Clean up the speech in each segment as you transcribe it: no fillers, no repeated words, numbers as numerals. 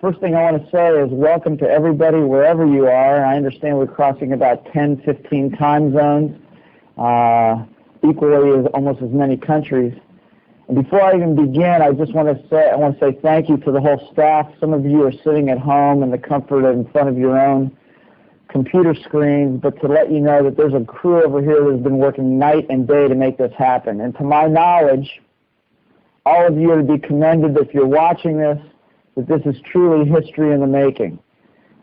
First thing I want to say is welcome to everybody wherever you are. I understand we're crossing about 10, 15 time zones, equally as almost as many countries. And before I even begin, I just want to say thank you to the whole staff. Some of you are sitting at home in the comfort of in front of your own computer screens, but to let you know that there's a crew over here that has been working night and day to make this happen. And to my knowledge, all of you are to be commended if you're watching this, that this is truly history in the making.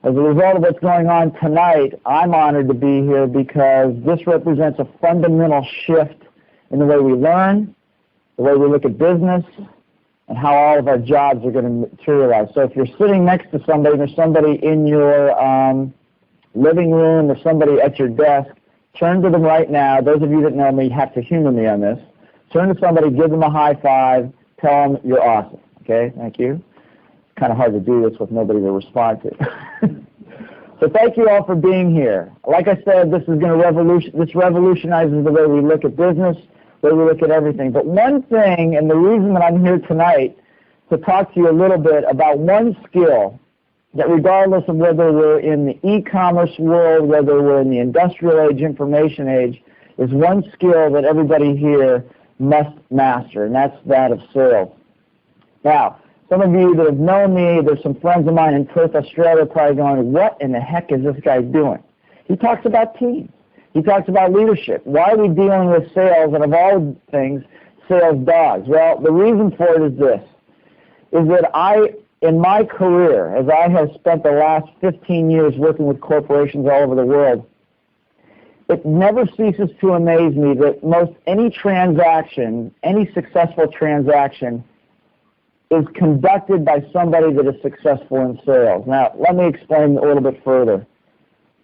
As a result of what's going on tonight, I'm honored to be here because this represents a fundamental shift in the way we learn, the way we look at business, and how all of our jobs are going to materialize. So if you're sitting next to somebody, there's somebody in your living room or somebody at your desk, turn to them right now. Those of you that know me have to humor me on this. Turn to somebody, give them a high five, tell them you're awesome. Okay, thank you. It's kind of hard to do this with nobody to respond to. So thank you all for being here. Like I said, this is going to this revolutionizes the way we look at business, the way we look at everything. But one thing, and the reason that I'm here tonight, to talk to you a little bit about one skill that regardless of whether we're in the e-commerce world, whether we're in the industrial age, information age, is one skill that everybody here must master, and that's that of sales. Now, some of you that have known me, there's some friends of mine in Perth, Australia, probably going, what in the heck is this guy doing? He talks about teams. He talks about leadership. Why are we dealing with sales, and of all things, sales dogs? Well, the reason for it is this, is that in my career, as I have spent the last 15 years working with corporations all over the world, it never ceases to amaze me that most any transaction, any successful transaction, is conducted by somebody that is successful in sales. Now, let me explain a little bit further.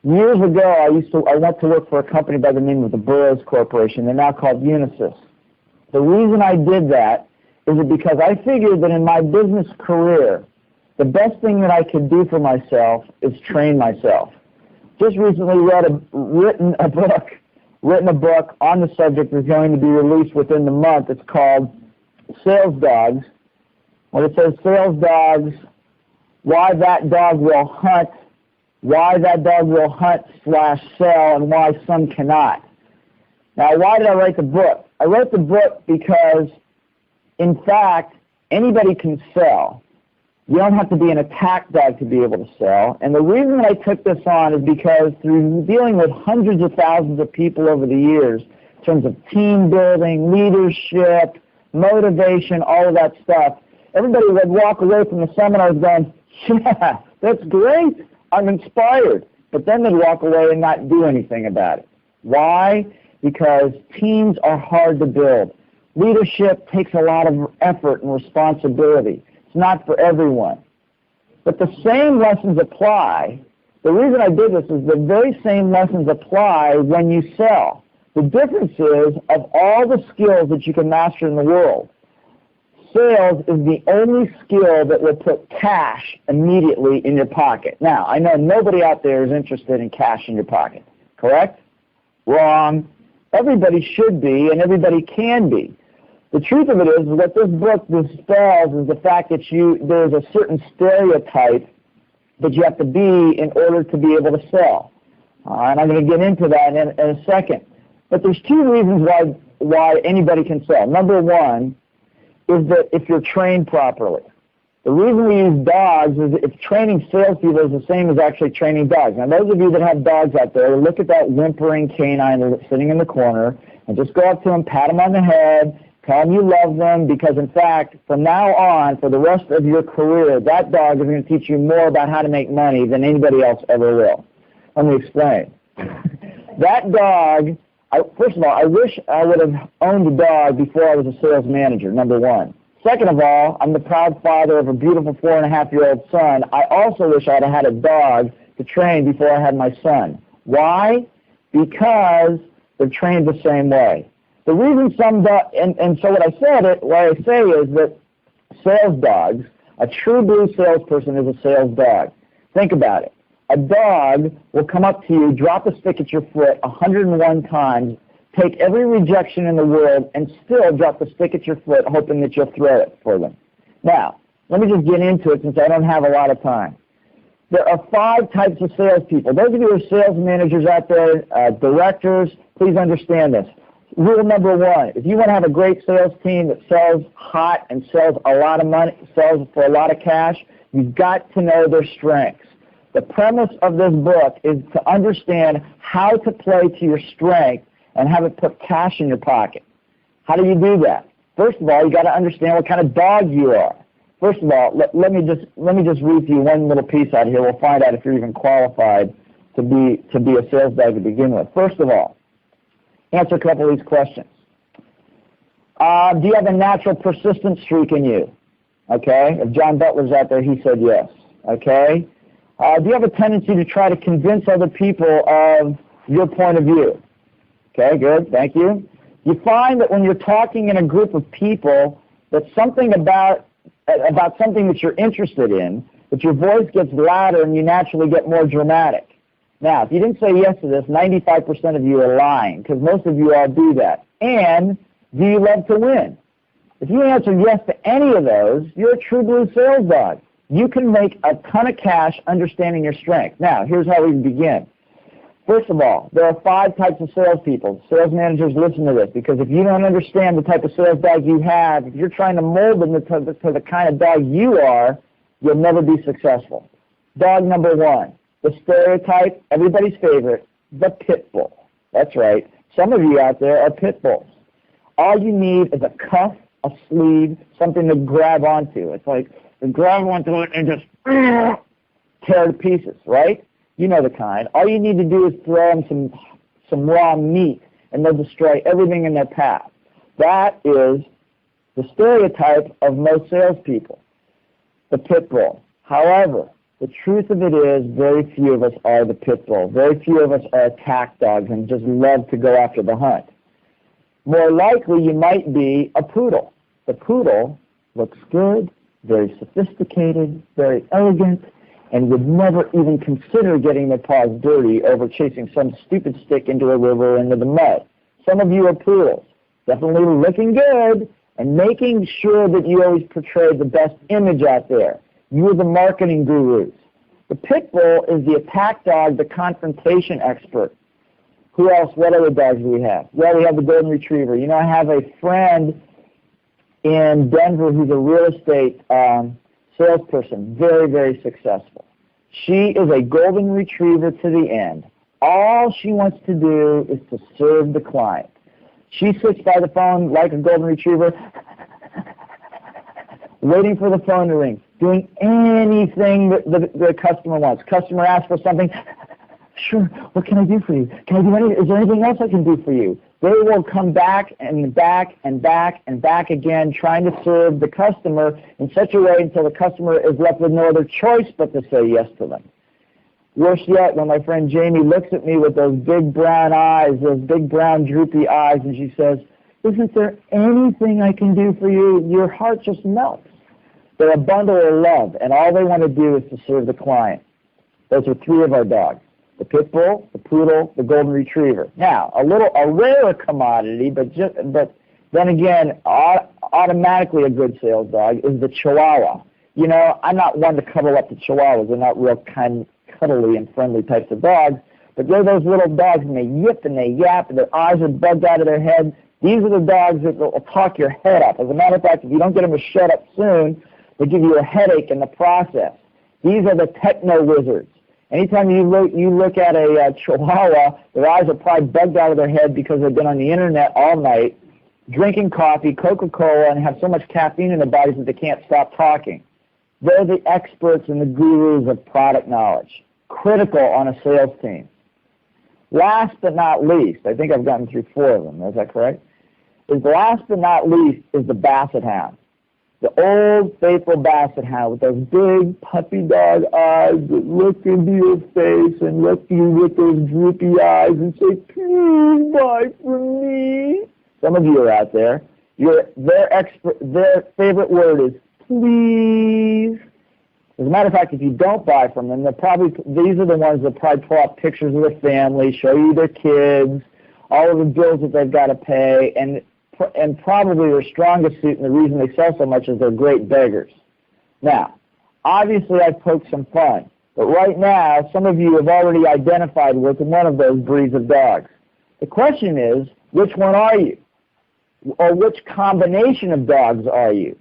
Years ago, I went to work for a company by the name of the Blair Corporation. They're now called Unisys. The reason I did that is because I figured that in my business career, the best thing that I could do for myself is train myself. Just recently written a book on the subject that's going to be released within the month. It's called Sales Dogs. When it says Sales Dogs, why that dog will hunt / sell, and why some cannot. Now, why did I write the book? I wrote the book because, in fact, anybody can sell. You don't have to be an attack dog to be able to sell. And the reason that I took this on is because through dealing with hundreds of thousands of people over the years, in terms of team building, leadership, motivation, all of that stuff, everybody would walk away from the seminars going, yeah, that's great, I'm inspired. But then they'd walk away and not do anything about it. Why? Because teams are hard to build. Leadership takes a lot of effort and responsibility. It's not for everyone. But the same lessons apply. The reason I did this is the very same lessons apply when you sell. The difference is, of all the skills that you can master in the world, sales is the only skill that will put cash immediately in your pocket. Now, I know nobody out there is interested in cash in your pocket, correct? Wrong. Everybody should be, and everybody can be. The truth of it is what this book dispels is the fact that there's a certain stereotype that you have to be in order to be able to sell. And I'm going to get into that in a second. But there's two reasons why anybody can sell. Number one is that if you're trained properly. The reason we use dogs is if training salespeople is the same as actually training dogs. Now, those of you that have dogs out there, look at that whimpering canine sitting in the corner and just go up to them, pat them on the head, tell them you love them, because, in fact, from now on, for the rest of your career, that dog is going to teach you more about how to make money than anybody else ever will. Let me explain. That dog, first of all, I wish I would have owned a dog before I was a sales manager, number one. Second of all, I'm the proud father of a beautiful 4.5-year-old son. I also wish I'd have had a dog to train before I had my son. Why? Because they're trained the same way. The reason some dogs, and so what I say is that sales dogs, a true blue salesperson is a sales dog. Think about it. A dog will come up to you, drop a stick at your foot 101 times, take every rejection in the world, and still drop the stick at your foot, hoping that you'll throw it for them. Now, let me just get into it since I don't have a lot of time. There are 5 types of salespeople. Those of you who are sales managers out there, directors, please understand this. Rule number 1, if you want to have a great sales team that sells hot and sells a lot of money, sells for a lot of cash, you've got to know their strengths. The premise of this book is to understand how to play to your strength and have it put cash in your pocket. How do you do that? First of all, you got to understand what kind of dog you are. First of all, let me just read to you one little piece out of here. We'll find out if you're even qualified to be a sales dog to begin with. First of all, answer a couple of these questions. Do you have a natural persistent streak in you? Okay. If John Butler's out there, he said yes. Okay. Do you have a tendency to try to convince other people of your point of view? Okay, good. Thank you. You find that when you're talking in a group of people, that something about something that you're interested in, that your voice gets louder and you naturally get more dramatic. Now, if you didn't say yes to this, 95% of you are lying, because most of you all do that. And do you love to win? If you answer yes to any of those, you're a true blue sales dog. You can make a ton of cash understanding your strength. Now, here's how we begin. First of all, there are 5 types of salespeople. Sales managers, listen to this, because if you don't understand the type of sales dog you have, if you're trying to mold them to the kind of dog you are, you'll never be successful. Dog number 1, the stereotype, everybody's favorite, the pit bull. That's right. Some of you out there are pit bulls. All you need is a cuff, a sleeve, something to grab onto. It's like you grab onto it and just tear to pieces, right? You know the kind. All you need to do is throw them some raw meat, and they'll destroy everything in their path. That is the stereotype of most salespeople, the pit bull. However, the truth of it is very few of us are the pit bull. Very few of us are attack dogs and just love to go after the hunt. More likely, you might be a poodle. The poodle looks good, very sophisticated, very elegant, and would never even consider getting their paws dirty over chasing some stupid stick into a river or into the mud. Some of you are poodles, definitely looking good and making sure that you always portray the best image out there. You are the marketing gurus. The pit bull is the attack dog, the confrontation expert. Who else? What other dogs do we have? Well, we have the golden retriever. You know, I have a friend in Denver who's a real estate salesperson, very, very successful. She is a golden retriever to the end. All she wants to do is to serve the client. She sits by the phone like a golden retriever, waiting for the phone to ring, doing anything that the customer wants. Customer asks for something, sure, what can I do for you? Can I do anything? Is there anything else I can do for you? They will come back and back and back and back again, trying to serve the customer in such a way until the customer is left with no other choice but to say yes to them. Worse yet, when my friend Jamie looks at me with those big brown eyes, those big brown droopy eyes, and she says, isn't there anything I can do for you? Your heart just melts. They're a bundle of love, and all they want to do is to serve the client. Those are 3 of our dogs. The pit bull, the poodle, the golden retriever. Now, a rarer commodity, but then again, automatically a good sales dog is the Chihuahua. You know, I'm not one to cuddle up to Chihuahuas. They're not real kind, cuddly and friendly types of dogs, but they're those little dogs, and they yip and they yap, and their eyes are bugged out of their head. These are the dogs that will talk your head up. As a matter of fact, if you don't get them to shut up soon, they give you a headache in the process. These are the techno wizards. Anytime you look at a Chihuahua, their eyes are probably bugged out of their head because they've been on the internet all night, drinking coffee, Coca-Cola, and have so much caffeine in their bodies that they can't stop talking. They're the experts and the gurus of product knowledge, critical on a sales team. Last but not least, I think I've gotten through 4 of them, is that correct? Last but not least is the Basset Hound. The old faithful Basset Hound with those big puppy dog eyes that look into your face and look at you with those droopy eyes and say, please buy from me. Some of you are out there. Their favorite word is please. As a matter of fact, if you don't buy from them, these are the ones that probably pull up pictures of their family, show you their kids, all of the bills that they've got to pay, and probably their strongest suit and the reason they sell so much is they're great beggars. Now, obviously I've poked some fun, but right now some of you have already identified with one of those breeds of dogs. The question is, which one are you? Or which combination of dogs are you?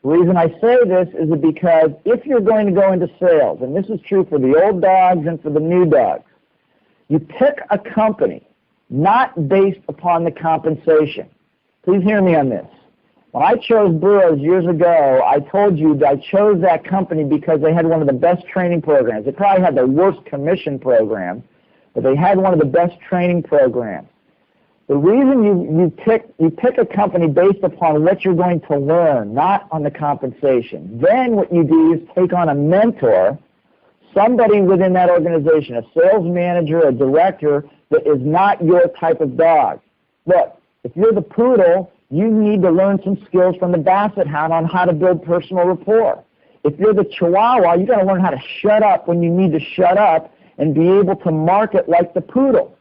The reason I say this is because if you're going to go into sales, and this is true for the old dogs and for the new dogs, you pick a company not based upon the compensation. Please hear me on this. When I chose Burroughs years ago, I told you that I chose that company because they had one of the best training programs. They probably had the worst commission program, but they had one of the best training programs. The reason you pick a company based upon what you're going to learn, not on the compensation. Then what you do is take on a mentor, somebody within that organization, a sales manager, a director that is not your type of dog. Look, if you're the poodle, you need to learn some skills from the basset hound on how to build personal rapport. If you're the chihuahua, you got to learn how to shut up when you need to shut up and be able to market like the poodle.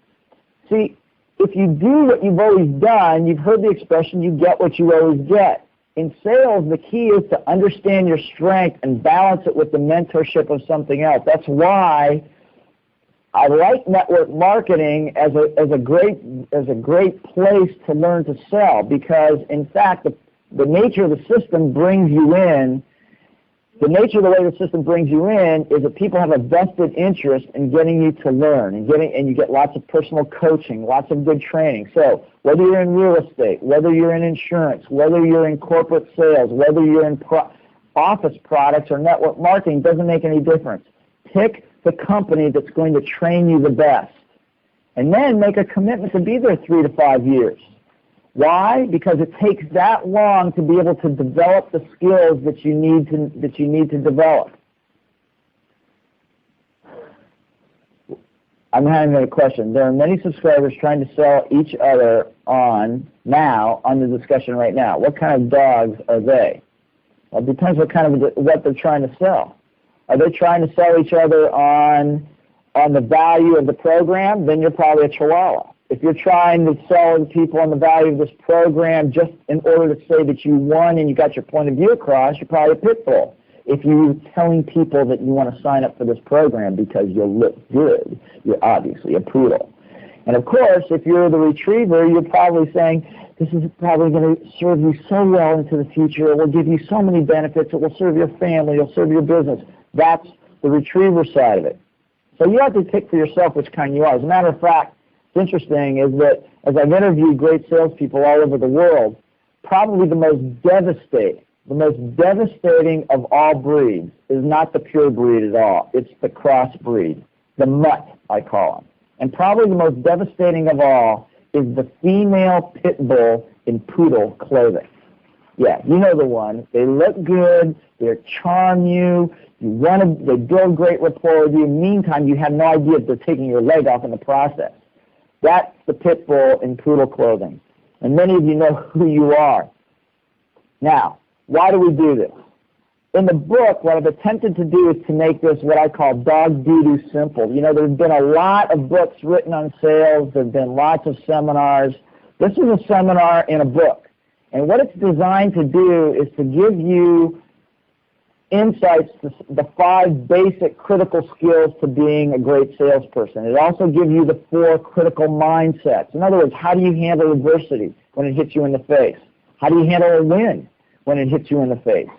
See, if you do what you've always done, you've heard the expression, you get what you always get. In sales, the key is to understand your strength and balance it with the mentorship of something else. That's why I like network marketing as a great place to learn to sell, because in fact the nature of the system brings you in. The nature of the way the system brings you in is that people have a vested interest in getting you to learn and you get lots of personal coaching, lots of good training. So whether you're in real estate, whether you're in insurance, whether you're in corporate sales, whether you're in office products or network marketing, doesn't make any difference. Pick the company that's going to train you the best, and then make a commitment to be there 3 to 5 years. Why? Because it takes that long to be able to develop the skills that you need to develop. I'm having a question. There are many subscribers trying to sell each other on the discussion right now. What kind of dogs are they? Well, it depends what they're trying to sell. Are they trying to sell each other on the value of the program? Then you're probably a Chihuahua. If you're trying to sell people on the value of this program just in order to say that you won and you got your point of view across, you're probably a pit bull. If you're telling people that you want to sign up for this program because you'll look good, you're obviously a poodle. And of course, if you're the retriever, you're probably saying, this is probably going to serve you so well into the future. It will give you so many benefits. It will serve your family. It will serve your business. That's the retriever side of it. So you have to pick for yourself which kind you are. As a matter of fact, what's interesting is that as I've interviewed great salespeople all over the world, probably the most devastating of all breeds is not the pure breed at all. It's the crossbreed, the mutt, I call them. And probably the most devastating of all is the female pit bull in poodle clothing. Yeah, you know the one. They look good, they charm you, they build great rapport with you. Meantime, you have no idea if they're taking your leg off in the process. That's the pit bull in poodle clothing. And many of you know who you are. Now, why do we do this? In the book, what I've attempted to do is to make this what I call dog doo-doo simple. You know, there's been a lot of books written on sales. There have been lots of seminars. This is a seminar in a book. And what it's designed to do is to give you insights to the 5 basic critical skills to being a great salesperson. It also gives you the 4 critical mindsets. In other words, how do you handle adversity when it hits you in the face? How do you handle a win when it hits you in the face?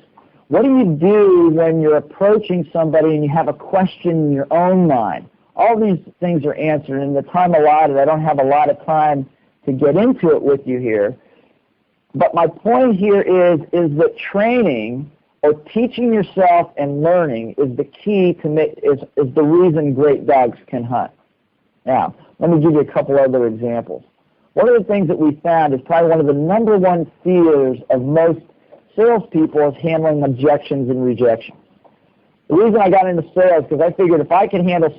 What do you do when you're approaching somebody and you have a question in your own mind? All these things are answered. In the time allotted, I don't have a lot of time to get into it with you here. But my point here is that training or teaching yourself and learning is the key to is the reason great dogs can hunt. Now, let me give you a couple other examples. One of the things that we found is probably one of the number one fears of most salespeople is handling objections and rejections. The reason I got into sales is because I figured if I can handle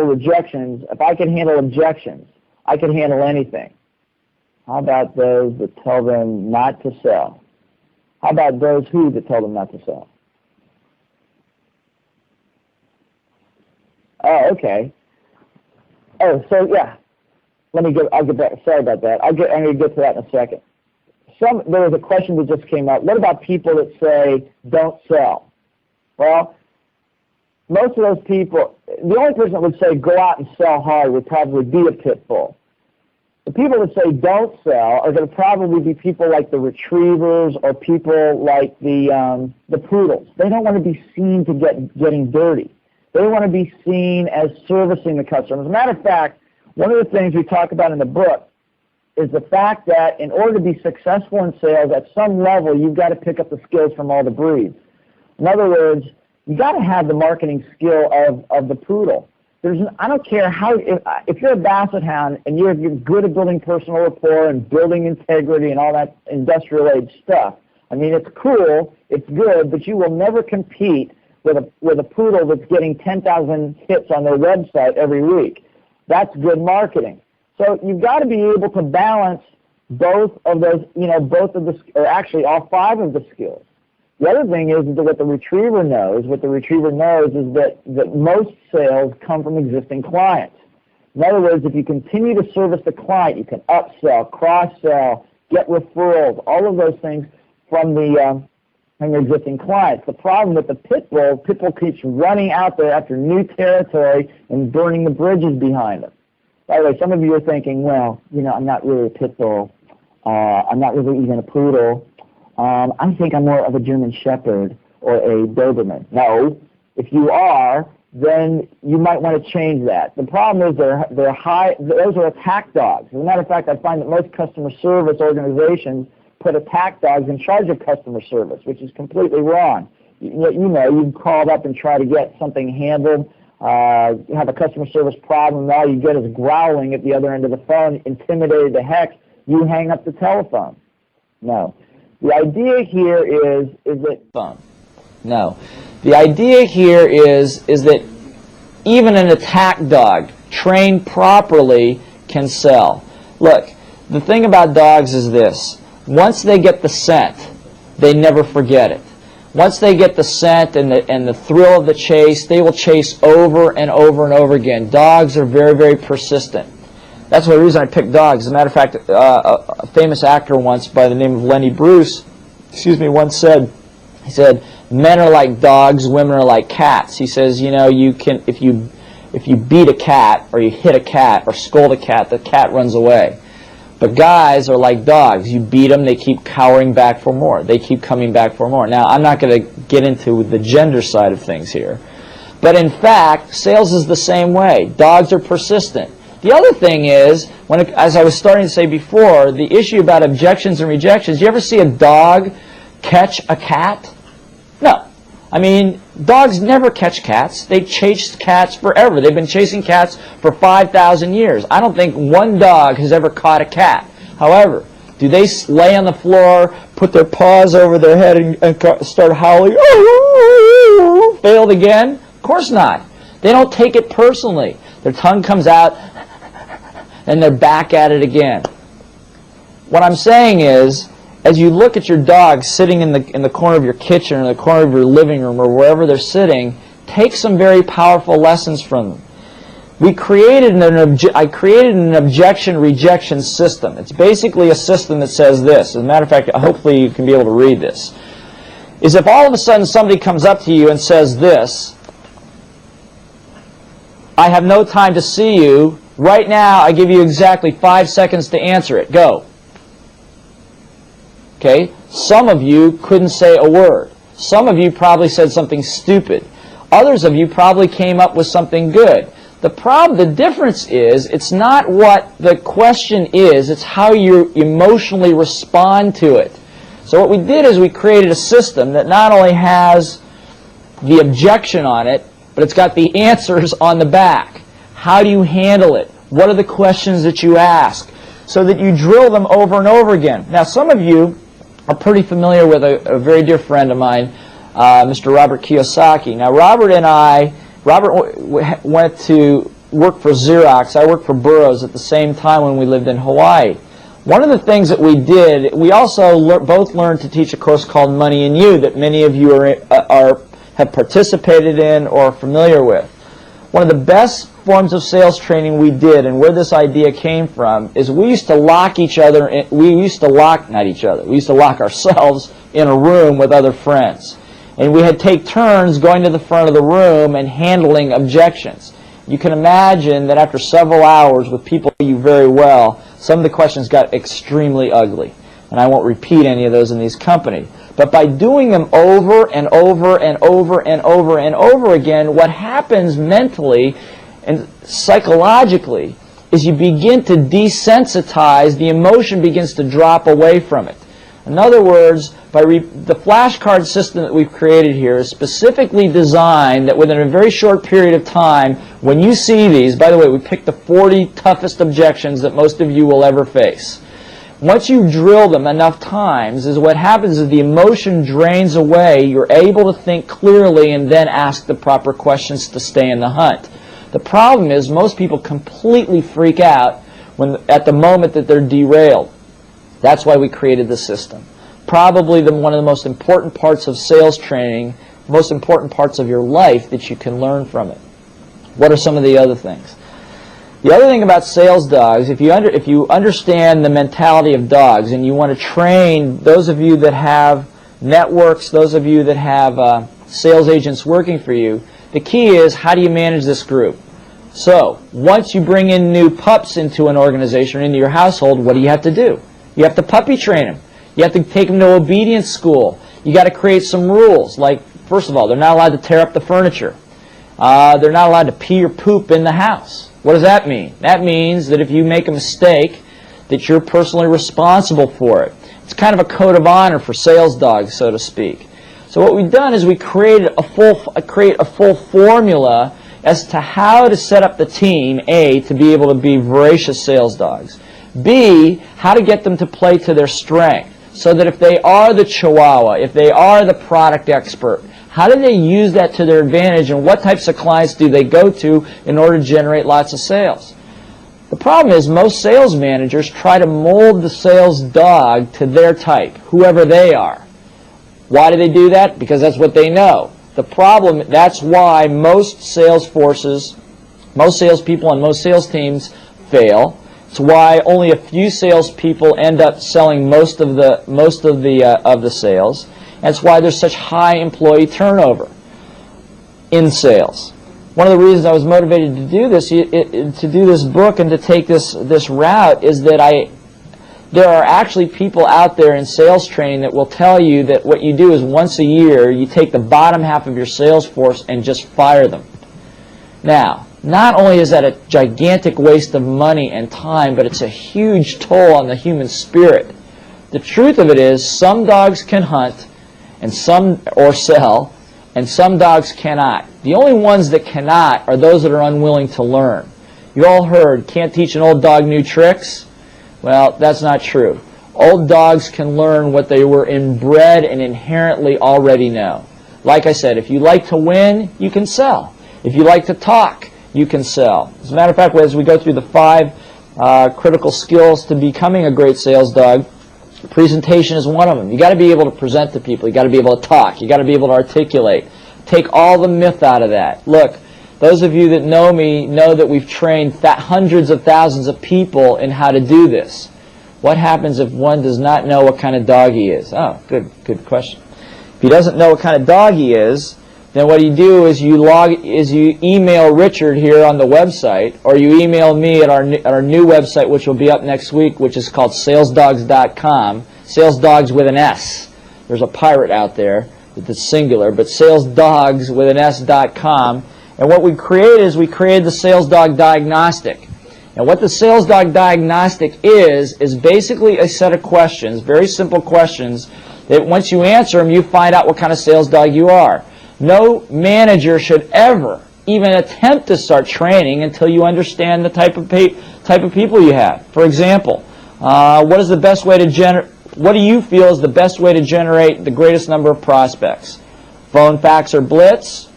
rejections, if I can handle objections, I can handle anything. How about those that tell them not to sell? How about those that tell them not to sell? Oh, okay. Oh, so yeah. I'll get back. Sorry about that. I'm going to get to that in a second. There was a question that just came up. What about people that say, don't sell? Well, most of those people, the only person that would say go out and sell hard would probably be a pit bull. The people that say don't sell are going to probably be people like the retrievers or people like the poodles. They don't want to be seen to getting dirty. They want to be seen as servicing the customer. As a matter of fact, one of the things we talk about in the book is the fact that in order to be successful in sales, at some level, you've got to pick up the skills from all the breeds. In other words, you got to have the marketing skill of the poodle. I don't care how, if you're a basset hound and you're good at building personal rapport and building integrity and all that industrial age stuff, I mean, it's cool, it's good, but you will never compete with a poodle that's getting 10,000 hits on their website every week. That's good marketing. So you've got to be able to balance both of those, or actually all 5 of the skills. The other thing is that what the retriever knows is that most sales come from existing clients. In other words, if you continue to service the client, you can upsell, cross-sell, get referrals, all of those things from the existing clients. The problem with the pit bull keeps running out there after new territory and burning the bridges behind them. By the way, some of you are thinking, well, I'm not really a pit bull. I'm not really even a poodle. I think I'm more of a German Shepherd or a Doberman. No, if you are, then you might want to change that. The problem is those are attack dogs. As a matter of fact, I find that most customer service organizations put attack dogs in charge of customer service, which is completely wrong. You called up and try to get something handled, have a customer service problem, and all you get is growling at the other end of the phone, intimidated to heck, you hang up the telephone. No. The idea here is that The idea here is that even an attack dog, trained properly, can sell. Look, the thing about dogs is this. Once they get the scent, they never forget it. Once they get the scent and the thrill of the chase, they will chase over and over and over again. Dogs are very, very persistent. That's the reason I picked dogs. As a matter of fact, a famous actor once by the name of Lenny Bruce, once said, men are like dogs, women are like cats. He says, you can, if you beat a cat or you hit a cat or scold a cat, the cat runs away. But guys are like dogs. You beat them, they keep cowering back for more. They keep coming back for more. Now, I'm not going to get into the gender side of things here. But in fact, sales is the same way. Dogs are persistent. The other thing is, as I was starting to say before, the issue about objections and rejections, you ever see a dog catch a cat? No. I mean, dogs never catch cats. They chase cats forever. They've been chasing cats for 5,000 years. I don't think one dog has ever caught a cat. However, do they lay on the floor, put their paws over their head and start howling, failed again? Of course not. They don't take it personally. Their tongue comes out, and they're back at it again. What I'm saying is, as you look at your dog sitting in the corner of your kitchen or the corner of your living room or wherever they're sitting, take some very powerful lessons from them. I created an objection-rejection system. It's basically a system that says this. As a matter of fact, hopefully you can be able to read this. Is if all of a sudden somebody comes up to you and says this, I have no time to see you. Right now, I give you exactly 5 seconds to answer it. Go. Okay? Some of you couldn't say a word. Some of you probably said something stupid. Others of you probably came up with something good. The difference is, it's not what the question is, it's how you emotionally respond to it. So what we did is we created a system that not only has the objection on it, but it's got the answers on the back. How do you handle it? What are the questions that you ask? So that you drill them over and over again. Now, some of you are pretty familiar with a very dear friend of mine, Mr. Robert Kiyosaki. Now, Robert went to work for Xerox. I worked for Burroughs at the same time when we lived in Hawaii. One of the things that we did, we also both learned to teach a course called Money and You that many of you have participated in or are familiar with. One of the best forms of sales training we did, and where this idea came from, is we used to lock ourselves in a room with other friends. And we had take turns going to the front of the room and handling objections. You can imagine that after several hours with people you very well, some of the questions got extremely ugly. And I won't repeat any of those in these companies. But by doing them over and over and over and over and over again, what happens mentally and psychologically is you begin to desensitize, the emotion begins to drop away from it. In other words, the flashcard system that we've created here is specifically designed that within a very short period of time, when you see these, by the way, we picked the 40 toughest objections that most of you will ever face. Once you drill them enough times, is what happens is the emotion drains away, you're able to think clearly and then ask the proper questions to stay in the hunt. The problem is most people completely freak out at the moment that they're derailed. That's why we created the system. Probably one of the most important parts of sales training, most important parts of your life that you can learn from it. What are some of the other things? The other thing about sales dogs, if you understand the mentality of dogs and you want to train those of you that have networks, those of you that have sales agents working for you, the key is how do you manage this group? So once you bring in new pups into an organization or into your household, what do you have to do? You have to puppy train them. You have to take them to obedience school. You got to create some rules. Like, first of all, they're not allowed to tear up the furniture. They're not allowed to pee or poop in the house. What does that mean? That means that if you make a mistake, that you're personally responsible for it. It's kind of a code of honor for sales dogs, so to speak. So what we've done is we created a full formula as to how to set up the team, A, to be able to be voracious sales dogs. B, how to get them to play to their strength, so that if they are the chihuahua, if they are the product expert, how do they use that to their advantage, and what types of clients do they go to in order to generate lots of sales? The problem is most sales managers try to mold the sales dog to their type, whoever they are. Why do they do that? Because that's what they know. The problem, that's why most sales forces, most salespeople and most sales teams fail. It's why only a few salespeople end up selling most of the sales. That's why there's such high employee turnover in sales. One of the reasons I was motivated to do this book and to take this route is that there are actually people out there in sales training that will tell you that what you do is once a year you take the bottom half of your sales force and just fire them. Now, not only is that a gigantic waste of money and time, but it's a huge toll on the human spirit. The truth of it is some dogs can hunt and or sell, and some dogs cannot. The only ones that cannot are those that are unwilling to learn. You all heard, can't teach an old dog new tricks? Well, that's not true. Old dogs can learn what they were inbred and inherently already know. Like I said, if you like to win, you can sell. If you like to talk, you can sell. As a matter of fact, as we go through the 5 critical skills to becoming a great sales dog, presentation is one of them. You got to be able to present to people. You got to be able to talk. You got to be able to articulate. Take all the myth out of that. Look, those of you that know me know that we've trained hundreds of thousands of people in how to do this. What happens if one does not know what kind of dog he is? Oh, good question. If he doesn't know what kind of dog he is, then what you do is you email Richard here on the website, or you email me at our new website, which will be up next week, which is called salesdogs.com. Salesdogs with an S. There's a pirate out there that's singular, but salesdogs with an S.com. And what we created is we created the Sales Dog Diagnostic. And what the Sales Dog Diagnostic is basically a set of questions, very simple questions, that once you answer them, you find out what kind of sales dog you are. No manager should ever even attempt to start training until you understand the type of people you have. For example, what do you feel is the best way to generate the greatest number of prospects? Phone, fax, or blitz?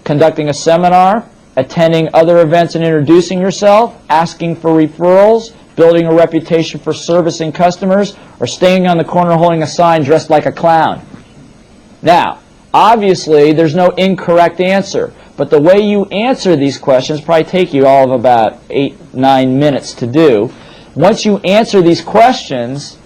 Conducting a seminar? Attending other events and introducing yourself? Asking for referrals? Building a reputation for servicing customers? Or staying on the corner holding a sign dressed like a clown? Now, obviously, there's no incorrect answer, but the way you answer these questions probably take you all of about 8-9 minutes to do. Once you answer these questions,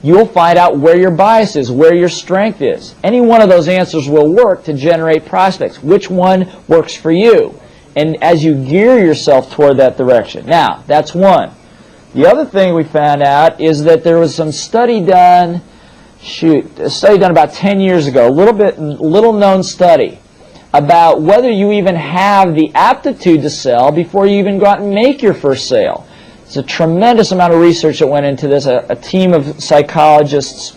you'll find out where your bias is, where your strength is. Any one of those answers will work to generate prospects. Which one works for you? And as you gear yourself toward that direction. Now, that's one. The other thing we found out is that there was some study done, a study done about 10 years ago, little known study, about whether you even have the aptitude to sell before you even go out and make your first sale. It's a tremendous amount of research that went into this. A team of psychologists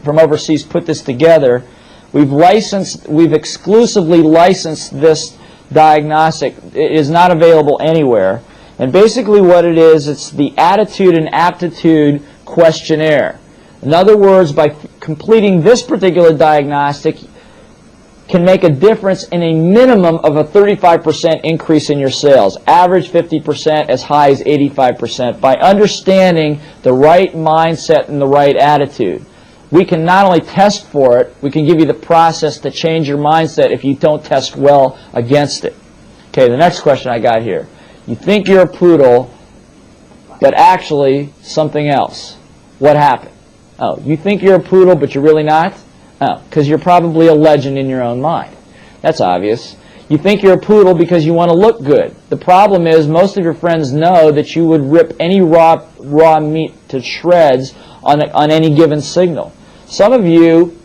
from overseas put this together. We've exclusively licensed this diagnostic. It is not available anywhere. And basically what it is, it's the attitude and aptitude questionnaire. In other words, by completing this particular diagnostic, can make a difference in a minimum of a 35% increase in your sales. Average 50%, as high as 85%, by understanding the right mindset and the right attitude. We can not only test for it, we can give you the process to change your mindset if you don't test well against it. Okay, the next question I got here. You think you're a poodle, but actually something else. What happened? Oh, you think you're a poodle, but you're really not? Oh, because you're probably a legend in your own mind. That's obvious. You think you're a poodle because you want to look good. The problem is most of your friends know that you would rip any raw meat to shreds on any given signal. Some of you,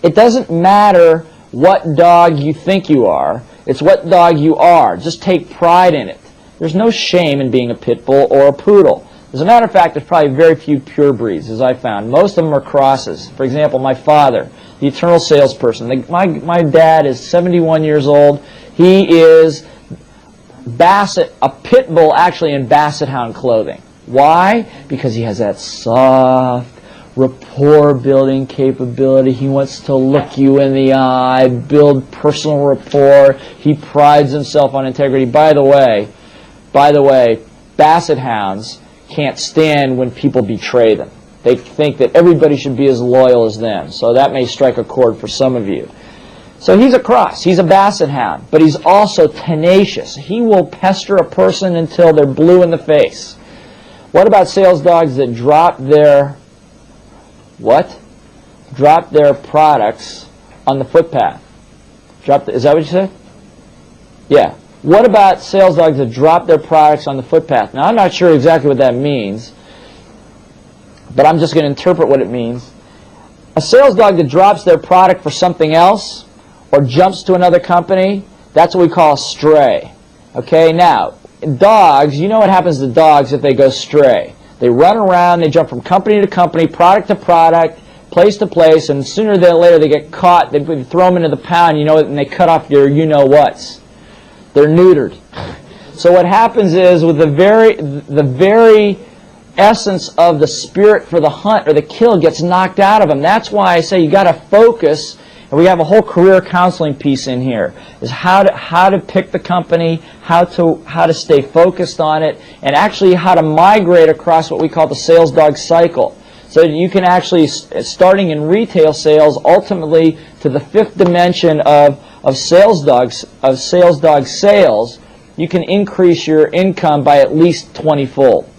it doesn't matter what dog you think you are. It's what dog you are. Just take pride in it. There's no shame in being a pit bull or a poodle. As a matter of fact, there's probably very few pure breeds, as I found. Most of them are crosses. For example, my father, the eternal salesperson. My dad is 71 years old. He is a pit bull actually in basset hound clothing. Why? Because he has that soft, rapport-building capability. He wants to look you in the eye, build personal rapport. He prides himself on integrity. By the way, basset hounds can't stand when people betray them. They think that everybody should be as loyal as them. So that may strike a chord for some of you. So he's a cross. He's a basset hound. But he's also tenacious. He will pester a person until they're blue in the face. What about sales dogs that drop their products on the footpath? Is that what you said? Yeah. What about sales dogs that drop their products on the footpath? Now, I'm not sure exactly what that means, but I'm just going to interpret what it means. A sales dog that drops their product for something else or jumps to another company, that's what we call a stray. Okay, now, dogs, you know what happens to dogs if they go stray. They run around, they jump from company to company, product to product, place to place, and sooner or later they get caught, they throw them into the pound, you know, and they cut off your you-know-whats. They're neutered. So what happens is with the very essence of the spirit for the hunt or the kill gets knocked out of them. That's why I say you got to focus, and we have a whole career counseling piece in here, is how to pick the company, how to stay focused on it, and actually how to migrate across what we call the sales dog cycle. So that you can actually, starting in retail sales, ultimately to the fifth dimension of sales dog sales, you can increase your income by at least 20-fold.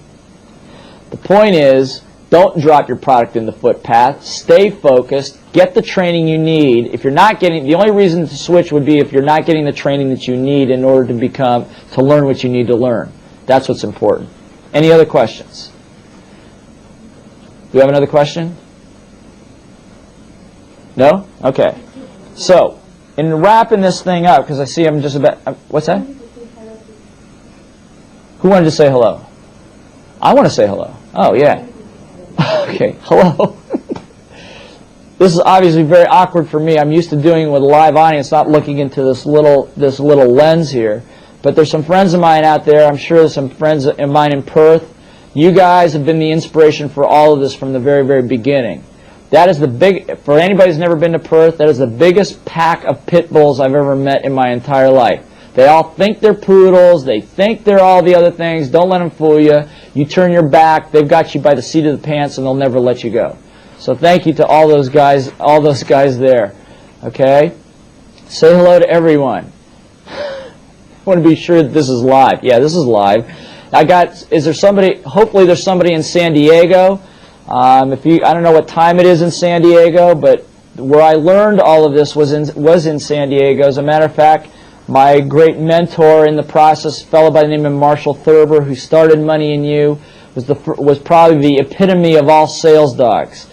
The point is, don't drop your product in the footpath. Stay focused. Get the training you need. If you're not getting, the only reason to switch would be if you're not getting the training that you need in order to learn what you need to learn. That's what's important. Any other questions? Do you have another question? No? Okay. So, in wrapping this thing up, because I see I'm just about... what's that? Who wanted to say hello? I want to say hello. Oh, yeah. Okay, hello. This is obviously very awkward for me. I'm used to doing it with a live audience, not looking into this little lens here. But there's some friends of mine out there. I'm sure there's some friends of mine in Perth. You guys have been the inspiration for all of this from the very, very beginning. That is for anybody who's never been to Perth, that is the biggest pack of pit bulls I've ever met in my entire life. They all think they're poodles. They think they're all the other things. Don't let them fool you. You turn your back, they've got you by the seat of the pants, and they'll never let you go. So thank you to all those guys there. Okay? Say hello to everyone. I want to be sure that this is live. Yeah, this is live. Is there somebody, hopefully there's somebody in San Diego. I don't know what time it is in San Diego, but where I learned all of this was in San Diego. As a matter of fact, my great mentor in the process, a fellow by the name of Marshall Thurber, who started Money and You, was probably the epitome of all sales dogs.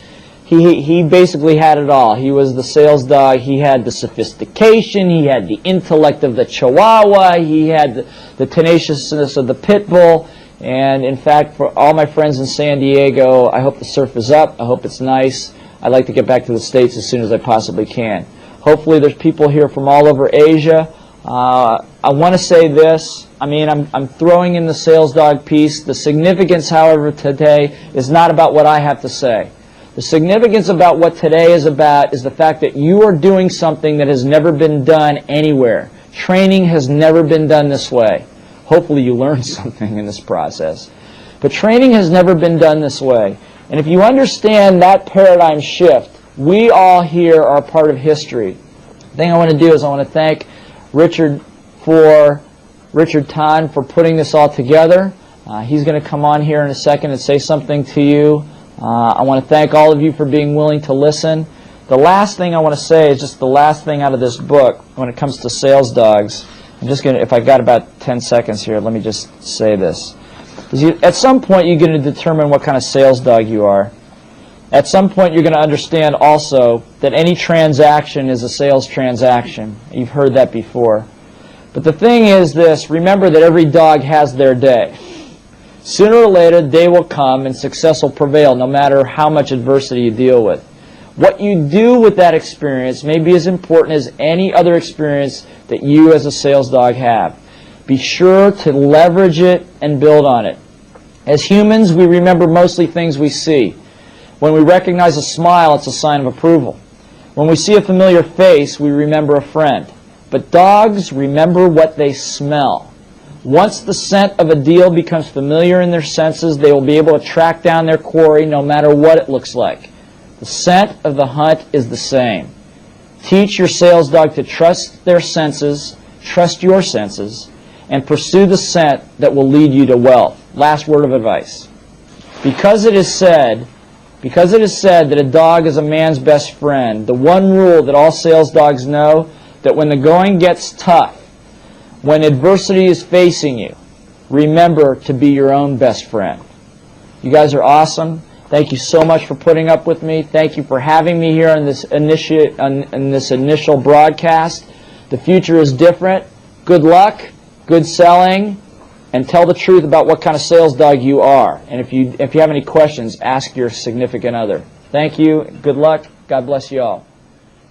He basically had it all. He was the sales dog. He had the sophistication. He had the intellect of the Chihuahua. He had the tenaciousness of the pit bull. And in fact, for all my friends in San Diego, I hope the surf is up. I hope it's nice. I'd like to get back to the States as soon as I possibly can. Hopefully there's people here from all over Asia. I want to say this. I mean, I'm throwing in the sales dog piece. The significance, however, today is not about what I have to say. The significance about what today is about is the fact that you are doing something that has never been done anywhere. Training has never been done this way. Hopefully you learned something in this process. But training has never been done this way. And if you understand that paradigm shift, we all here are a part of history. The thing I want to do is I want to thank Richard Tan for putting this all together. He's going to come on here in a second and say something to you. I want to thank all of you for being willing to listen. The last thing I want to say is just the last thing out of this book when it comes to sales dogs. I'm just going to, if I got about 10 seconds here, let me just say this. At some point, you're going to determine what kind of sales dog you are. At some point, you're going to understand also that any transaction is a sales transaction. You've heard that before. But the thing is this, remember that every dog has their day. Sooner or later, day will come and success will prevail, no matter how much adversity you deal with. What you do with that experience may be as important as any other experience that you as a sales dog have. Be sure to leverage it and build on it. As humans, we remember mostly things we see. When we recognize a smile, it's a sign of approval. When we see a familiar face, we remember a friend. But dogs remember what they smell. Once the scent of a deal becomes familiar in their senses, they will be able to track down their quarry no matter what it looks like. The scent of the hunt is the same. Teach your sales dog to trust their senses, trust your senses, and pursue the scent that will lead you to wealth. Last word of advice. Because it is said that a dog is a man's best friend, the one rule that all sales dogs know, that when the going gets tough, when adversity is facing you, remember to be your own best friend. You guys are awesome. Thank you so much for putting up with me. Thank you for having me here on this initial broadcast. The future is different. Good luck, good selling, and tell the truth about what kind of sales dog you are. And if you have any questions, ask your significant other. Thank you. Good luck. God bless you all.